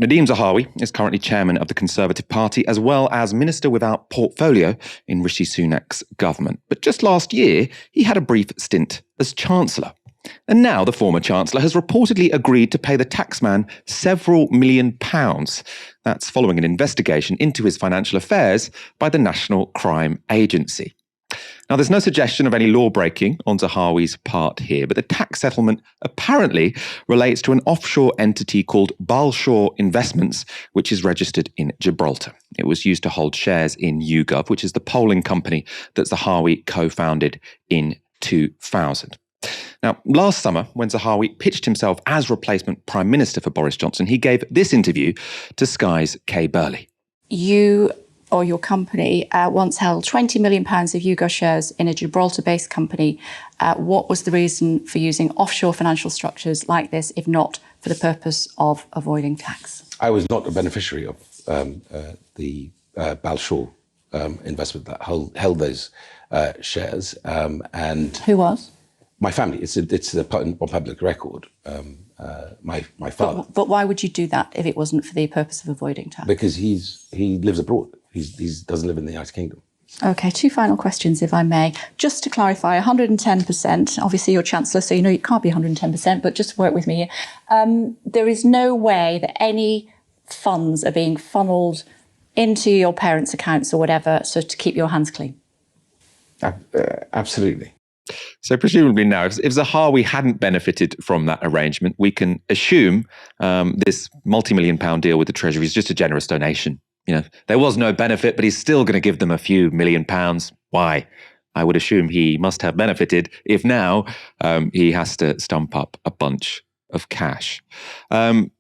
Nadhim Zahawi is currently chairman of the Conservative Party as well as Minister without portfolio in Rishi Sunak's government. But just last year, he had a brief stint as Chancellor. And now the former Chancellor has reportedly agreed to pay the taxman several £million. That's following an investigation into his financial affairs by the National Crime Agency. Now, there's no suggestion of any law-breaking on Zahawi's part here, but the tax settlement apparently relates to an offshore entity called Balshore Investments, which is registered in Gibraltar. It was used to hold shares in YouGov, which is the polling company that Zahawi co-founded in 2000. Now, last summer, when Zahawi pitched himself as replacement Prime Minister for Boris Johnson, he gave this interview to Sky's Kay Burley. You or your company once held £20 million of YouGov shares in a Gibraltar-based company. What was the reason for using offshore financial structures like this, if not for the purpose of avoiding tax? I was not a beneficiary of the Balshore investment that held those shares. And who was? My family. It's on public record. My father. But why would you do that if it wasn't for the purpose of avoiding tax? Because he lives abroad. He doesn't live in the United Kingdom. OK, two final questions, if I may. Just to clarify, 110%, obviously you're Chancellor, so you know you can't be 110%, but just work with me here. There is no way that any funds are being funneled into your parents' accounts or whatever, so to keep your hands clean? Absolutely. So presumably now, if Zahawi hadn't benefited from that arrangement, we can assume this multi-million-pound deal with the Treasury is just a generous donation. You know, there was no benefit, but he's still going to give them a few £1 million. Why? I would assume he must have benefited if now he has to stump up a bunch of cash. Some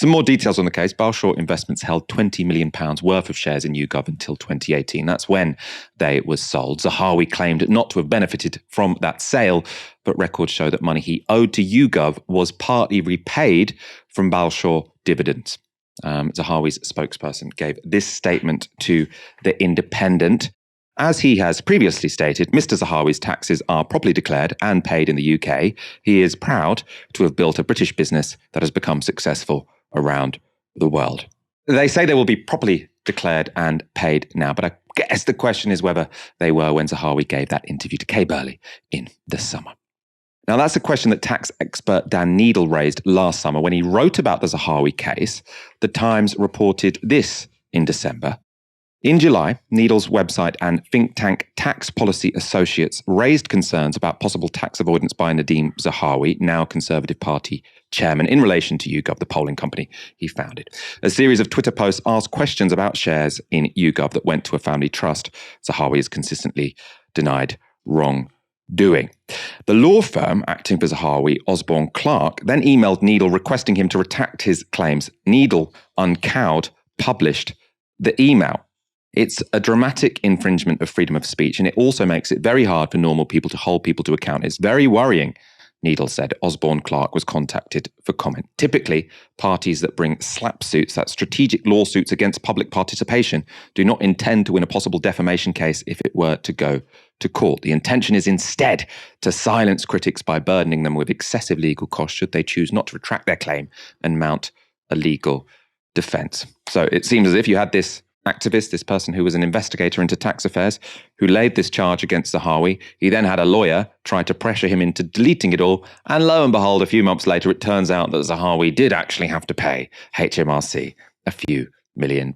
more details on the case. Balshore Investments held £20 million worth of shares in YouGov until 2018. That's when they were sold. Zahawi claimed not to have benefited from that sale, but records show that money he owed to YouGov was partly repaid from Balshore dividends. Zahawi's spokesperson gave this statement to The Independent. As he has previously stated, Mr. Zahawi's taxes are properly declared and paid in the UK. He is proud to have built a British business that has become successful around the world. They say they will be properly declared and paid now, but I guess the question is whether they were when Zahawi gave that interview to Kay Burley in the summer. Now, that's a question that tax expert Dan Needle raised last summer when he wrote about the Zahawi case. The Times reported this in December. In July, Needle's website and think tank Tax Policy Associates raised concerns about possible tax avoidance by Nadhim Zahawi, now Conservative Party chairman, in relation to YouGov, the polling company he founded. A series of Twitter posts asked questions about shares in YouGov that went to a family trust. Zahawi has consistently denied wrongdoing. The law firm acting for Zahawi, Osborne Clarke, then emailed Needle requesting him to retract his claims. Needle, uncowed, published the email. It's a dramatic infringement of freedom of speech, and it also makes it very hard for normal people to hold people to account. It's very worrying, Needle said. Osborne Clarke was contacted for comment. Typically, parties that bring slap suits, that's strategic lawsuits against public participation, do not intend to win a possible defamation case if it were to go to court. The intention is instead to silence critics by burdening them with excessive legal costs should they choose not to retract their claim and mount a legal defense. So it seems as if you had this activist, this person who was an investigator into tax affairs, who laid this charge against Zahawi. He then had a lawyer try to pressure him into deleting it all. And lo and behold, a few months later, it turns out that Zahawi did actually have to pay HMRC a few £1 million.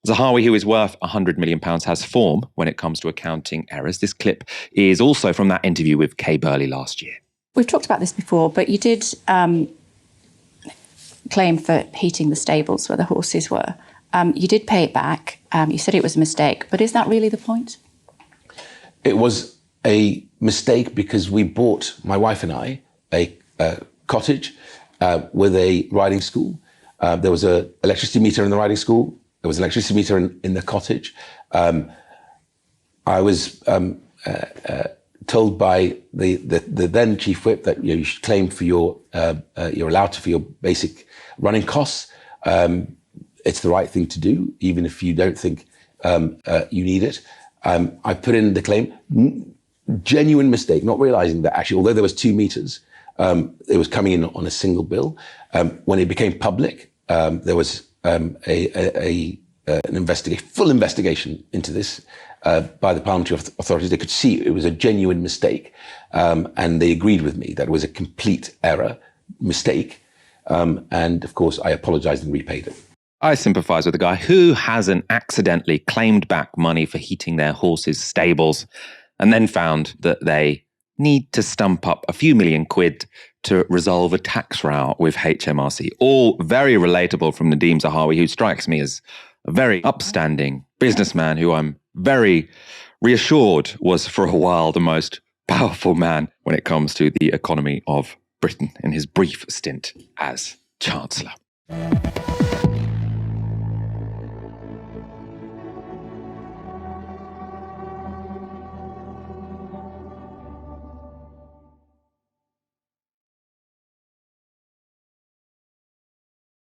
Zahawi, who is worth £100 million, has form when it comes to accounting errors. This clip is also from that interview with Kay Burley last year. We've talked about this before, but you did claim for heating the stables where the horses were. You did pay it back. You said it was a mistake, but is that really the point? It was a mistake because we bought, my wife and I, a cottage with a riding school. There was an electricity meter in the riding school. There was an electricity meter in the cottage. I was told by the then chief whip that you should claim for you're allowed to for your basic running costs. It's the right thing to do, even if you don't think you need it. I put in the claim, genuine mistake, not realizing that actually, although there was 2 meters, it was coming in on a single bill. When it became public, there was an full investigation into this by the parliamentary authorities. They could see it was a genuine mistake, and they agreed with me that it was a complete mistake. And of course, I apologized and repaid it. I sympathise with a guy who hasn't accidentally claimed back money for heating their horses' stables and then found that they need to stump up a few million quid to resolve a tax row with HMRC. All very relatable from Nadeem Zahawi, who strikes me as a very upstanding businessman who I'm very reassured was for a while the most powerful man when it comes to the economy of Britain in his brief stint as Chancellor.